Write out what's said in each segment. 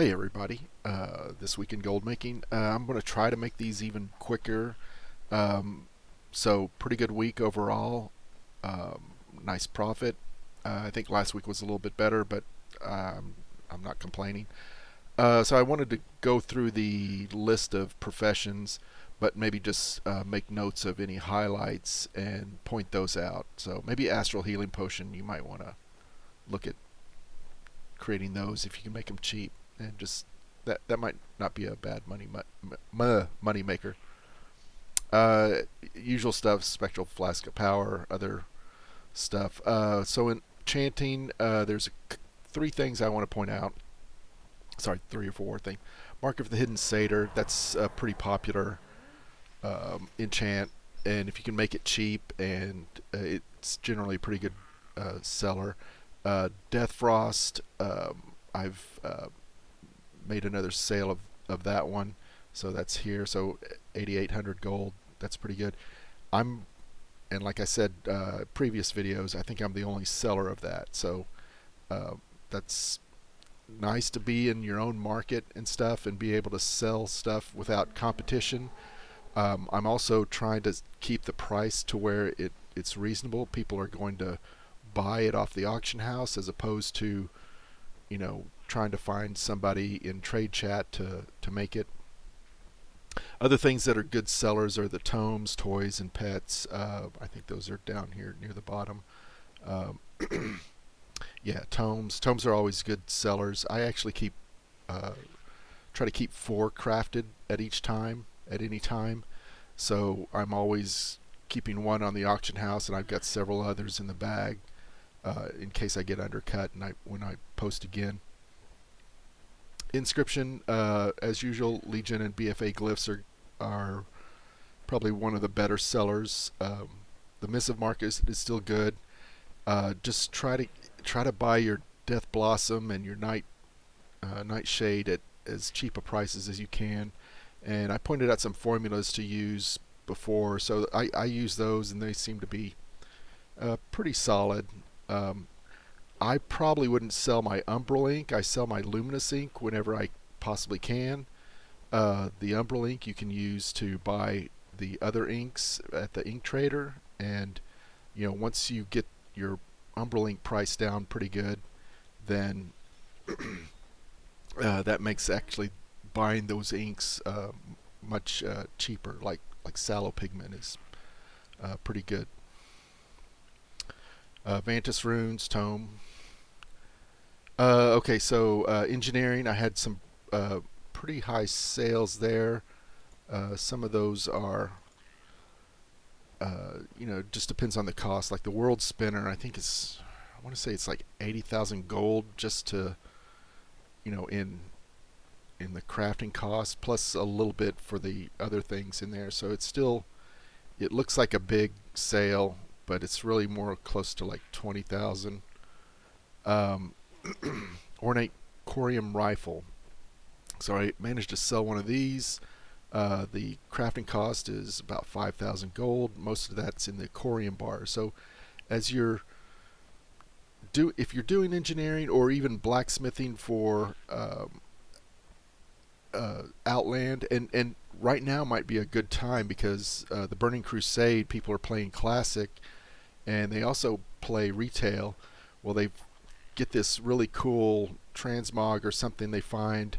Hey everybody, this week in Goldmaking, I'm going to try to make these even quicker. Um, so pretty good week overall. Nice profit. I think last week was a little bit better, but I'm not complaining. So I wanted to go through the list of professions, but maybe just make notes of any highlights and point those out. So maybe Astral Healing Potion, you might want to look at creating those if you can make them cheap, and just that might not be a bad money maker. Uh, Usual stuff: spectral flask of power, other stuff. So in chanting, there's three things I want to point out. Sorry, three or four things. Mark of the Hidden Satyr. That's pretty popular enchant, and if you can make it cheap, and it's generally a pretty good seller. Death Frost. I've made another sale of that one, so that's here. So 8,800 gold. That's pretty good. I'm and like I said previous videos, I think I'm the only seller of that. So uh, that's nice to be in your own market and stuff and be able to sell stuff without competition. I'm also trying to keep the price to where it's reasonable. People are going to buy it off the auction house as opposed to trying to find somebody in trade chat to make it. Other things that are good sellers are the tomes, toys, and pets. I think those are down here near the bottom. Um, yeah, tomes are always good sellers. I actually uh, try to keep four crafted at any time, so I'm always keeping one on the auction house, and I've got several others in the bag in case I get undercut and when I post again. Inscription, as usual, Legion and BFA glyphs are probably one of the better sellers. The missive mark is still good. Just try to buy your Death Blossom and your Nightshade at as cheap a prices as you can. And I pointed out some formulas to use before, so I use those, and they seem to be pretty solid. Um, I probably wouldn't sell my Umbral ink. I sell my Luminous ink whenever I possibly can. The Umbral ink you can use to buy the other inks at the ink trader, and once you get your Umbral ink price down pretty good, then that makes actually buying those inks much cheaper. Like sallow pigment is pretty good. Vantis runes, tome. Okay, so engineering, I had some pretty high sales there. Some of those are, just depends on the cost. Like the World Spinner, I want to say it's like 80,000 gold just to, in the crafting cost, plus a little bit for the other things in there. So it looks like a big sale, but it's really more close to like 20,000. Um, Ornate Corium Rifle. So I managed to sell one of these. The crafting cost is about 5,000 gold. Most of that's in the Corium bar. So as if you're doing engineering or even blacksmithing for Outland, and right now might be a good time because the Burning Crusade, people are playing Classic, and they also play retail. Well, they get this really cool transmog or something they find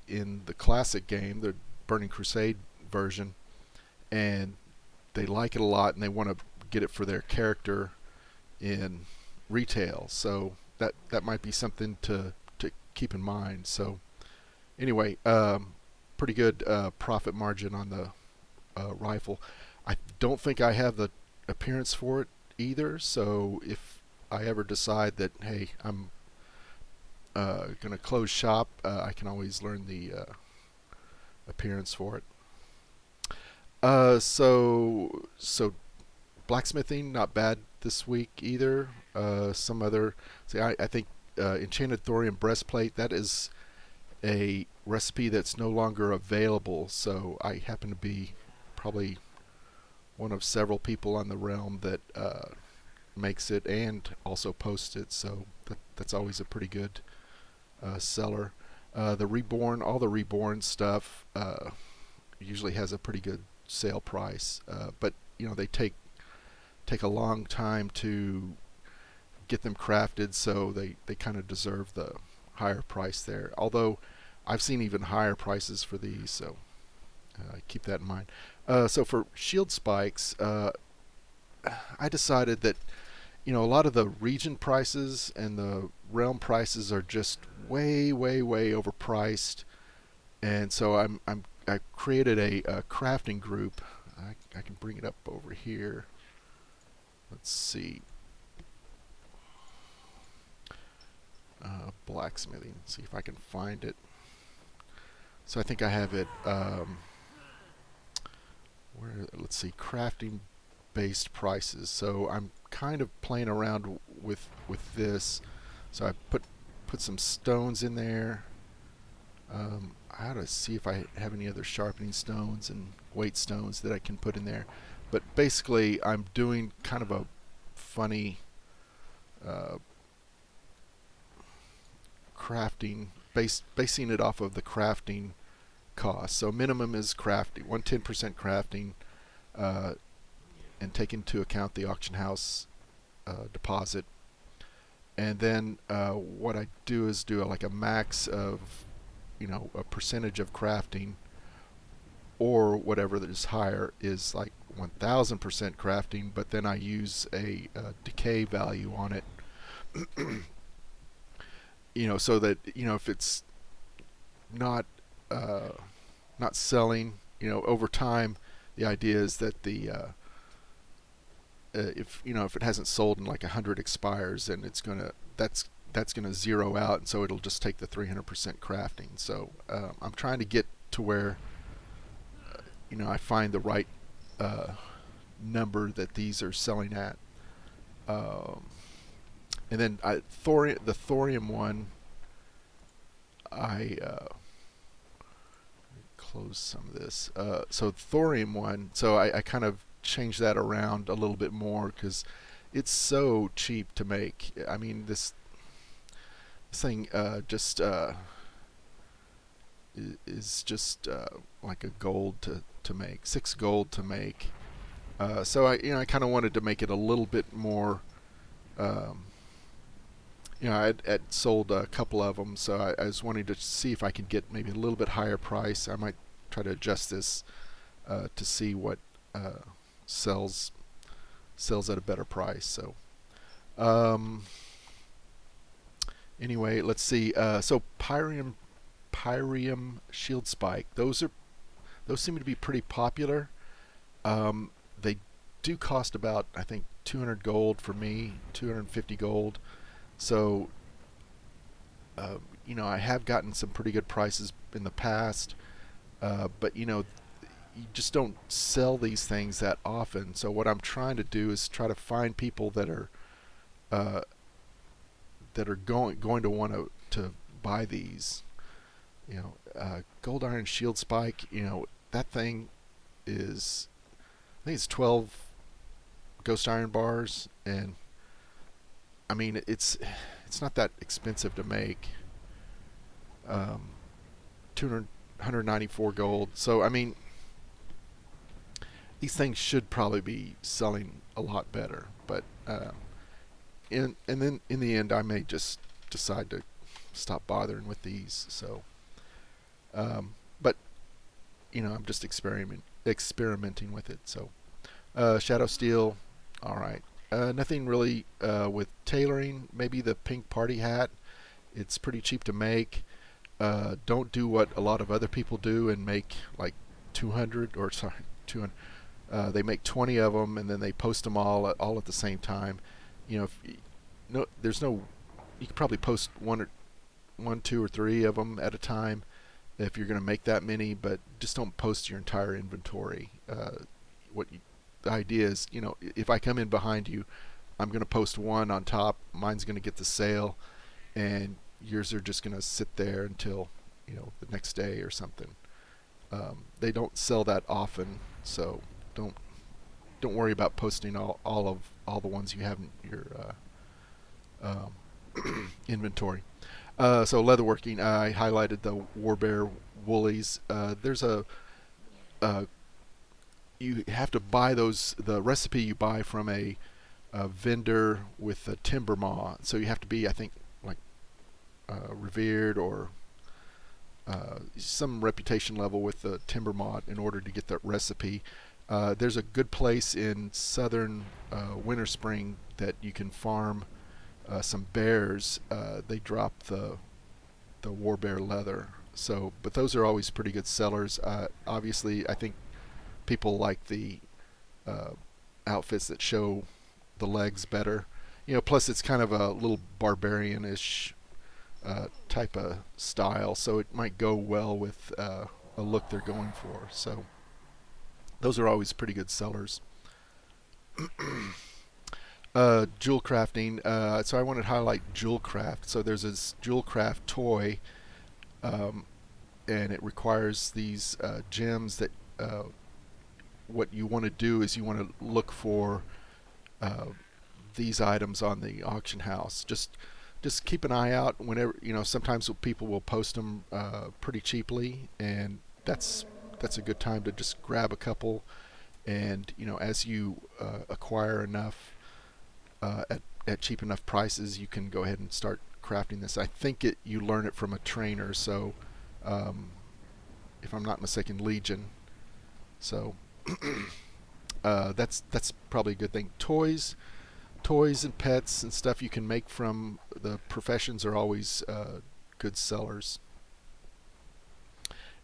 in the Classic game, the Burning Crusade version, and they like it a lot, and they want to get it for their character in retail. So that might be something to keep in mind. So anyway, pretty good profit margin on the rifle. I don't think I have the appearance for it either, so if I ever decide that, hey, I'm going to close shop, I can always learn the appearance for it. So blacksmithing, not bad this week either. Some other, see, I think Enchanted Thorium Breastplate, that is a recipe that's no longer available, so I happen to be probably one of several people on the realm that makes it and also posts it, so that's always a pretty good seller. The reborn, all the reborn stuff usually has a pretty good sale price, but they take a long time to get them crafted, so they kind of deserve the higher price there. Although I've seen even higher prices for these, so keep that in mind. So for shield spikes, I decided that a lot of the region prices and the realm prices are just way, way, way overpriced, and so I created a crafting group. I can bring it up over here. Let's see. Blacksmithing. See if I can find it. So I think I have it. Where? Let's see. Crafting based prices. So I'm kind of playing around with this. So I put some stones in there. I ought to see if I have any other sharpening stones and weight stones that I can put in there. But basically, I'm doing kind of a funny crafting, basing it off of the crafting cost. So minimum is crafting, 110% crafting, and take into account the auction house deposit. And then what I do is do like a max of a percentage of crafting, or whatever that is higher is like 1000% crafting, but then I use a decay value on it. So that if it's not selling, over time, the idea is that the if it hasn't sold in like 100 expires, then that's gonna zero out, and so it'll just take the 300% crafting. So I'm trying to get to where I find the right number that these are selling at. And then the thorium one, I close some of this. So thorium one, so I kind of changed that around a little bit more because it's so cheap to make. I mean, this thing just is just like a gold to make, 6 gold to make. So I kind of wanted to make it a little bit more. I'd sold a couple of them, so I was wanting to see if I could get maybe a little bit higher price. I might try to adjust this to see what sells at a better price. So anyway, let's see. So pyrium shield spike. Those seem to be pretty popular. They do cost about, I think, 200 gold for me, 250 gold. So I have gotten some pretty good prices in the past, but you just don't sell these things that often. So what I'm trying to do is try to find people that are going to want to buy these. Gold iron shield spike. That thing is, I think it's 12 ghost iron bars, and I mean it's not that expensive to make. 194 gold. So I mean, these things should probably be selling a lot better, but and then in the end I may just decide to stop bothering with these. So but I'm just experimenting with it. So shadow steel, all right. Nothing really with tailoring. Maybe the pink party hat. It's pretty cheap to make. Don't do what a lot of other people do and make like 200. They make 20 of them and then they post them all at the same time. There's no. You could probably post one, 2, or 3 of them at a time if you're going to make that many, but just don't post your entire inventory. The idea is, if I come in behind you, I'm going to post one on top. Mine's going to get the sale, and yours are just going to sit there until the next day or something. They don't sell that often, so don't worry about posting all the ones you have in your inventory. So leatherworking, I highlighted the Warbear Woolies. There's uh, you have to buy the recipe you buy from a vendor with a timber maw. So you have to be, I think, like revered or some reputation level with the timber maw in order to get that recipe. There's a good place in southern Winter Spring that you can farm some bears. They drop the Warbear leather. So, but those are always pretty good sellers. Obviously, I think people like the uh, outfits that show the legs better. Plus it's kind of a little barbarian-ish type of style, so it might go well with a look they're going for. So those are always pretty good sellers. Jewel crafting. So I wanted to highlight Jewelcraft. So there's this Jewelcraft toy, um, and it requires these gems that. What you want to do is you want to look for uh, these items on the auction house. Just keep an eye out whenever sometimes people will post them pretty cheaply, and that's a good time to just grab a couple. And as you acquire enough at cheap enough prices, you can go ahead and start crafting this. I think you learn it from a trainer, so um, if I'm not mistaken, Legion. So that's probably a good thing. Toys and pets and stuff you can make from the professions are always good sellers.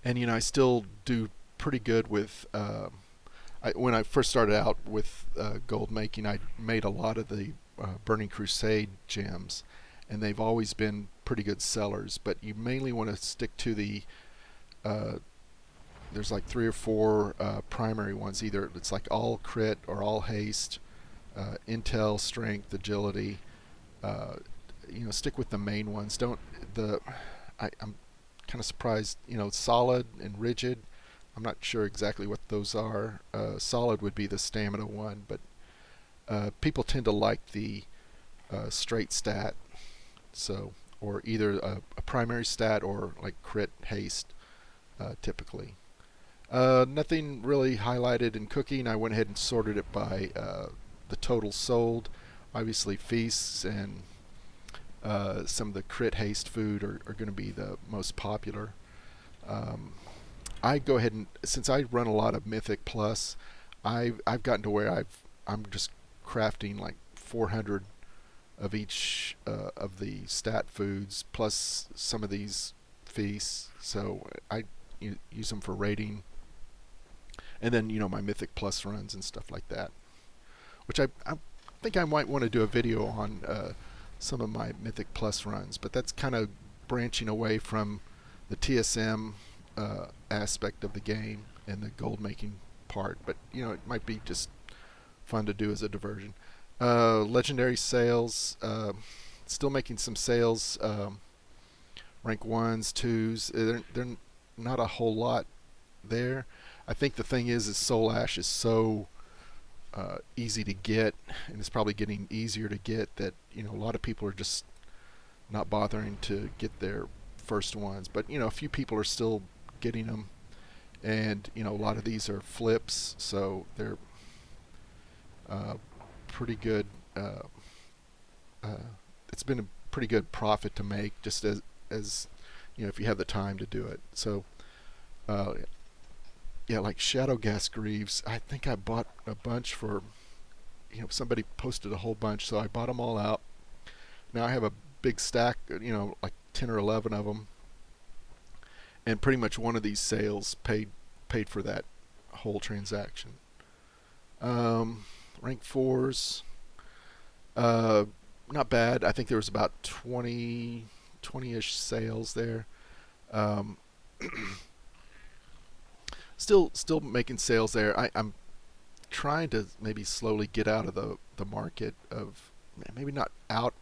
And I still do pretty good with. When I first started out with gold making, I made a lot of the Burning Crusade gems, and they've always been pretty good sellers. But you mainly want to stick to the uh, there's like three or four primary ones. Either it's like all crit or all haste, intel, strength, agility. Uh, stick with the main ones. Don't the I'm kind of surprised. Solid and rigid. I'm not sure exactly what those are. Solid would be the stamina one, but people tend to like the straight stat. So, or either a primary stat or like crit haste, typically. Nothing really highlighted in cooking. I went ahead and sorted it by the total sold. Obviously, feasts and some of the crit haste food are going to be the most popular. Um, I go ahead and since I run a lot of Mythic Plus, I've gotten to where I'm just crafting like 400 of each of the stat foods plus some of these feasts. So I use them for rating, and then my Mythic Plus runs and stuff like that, which I think I might want to do a video on some of my Mythic Plus runs, but that's kind of branching away from the TSM aspect of the game and the gold making part, but it might be just fun to do as a diversion. Legendary sales, still making some sales, rank 1s, 2s. They're not a whole lot there. I think the thing is Soul Ash is so easy to get, and it's probably getting easier to get, that a lot of people are just not bothering to get their first ones. But a few people are still getting them, and a lot of these are flips, so they're pretty good. Uh, it's been a pretty good profit to make, just as if you have the time to do it. So uh, yeah, like Shadow Gas Greaves, I think I bought a bunch for somebody posted a whole bunch, so I bought them all out. Now I have a big stack, like 10 or 11 of them, and pretty much one of these sales paid for that whole transaction. Rank 4s, not bad. I think there was about 20-ish sales there. Um, still making sales there. I'm trying to maybe slowly get out of the market of, maybe not out,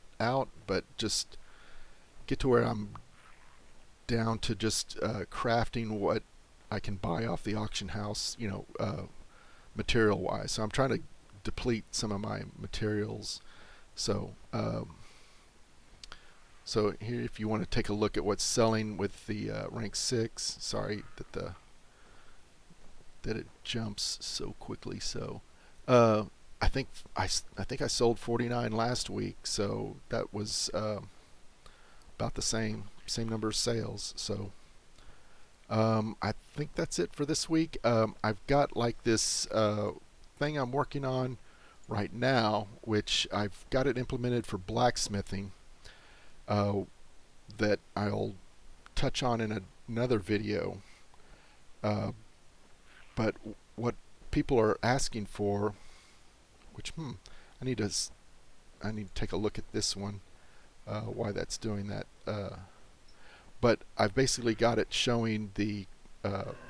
but just get to where I'm down to just crafting what I can buy off the auction house, material wise. So I'm trying to deplete some of my materials. So So here, if you want to take a look at what's selling with the rank 6, sorry that it jumps so quickly. So I think I sold 49 last week, so that was about the same number of sales. So I think that's it for this week. I've got like this thing I'm working on right now, which I've got it implemented for blacksmithing, that I'll touch on in another video. But what people are asking for, which I need to take a look at this one, why that's doing that. But I've basically got it showing the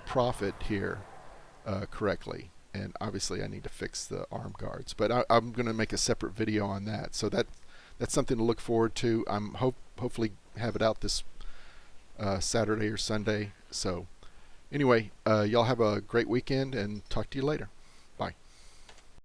profit here correctly, and obviously I need to fix the arm guards. But I'm going to make a separate video on that. So that's something to look forward to. I'm hopefully have it out this Saturday or Sunday. So anyway, y'all have a great weekend, and talk to you later.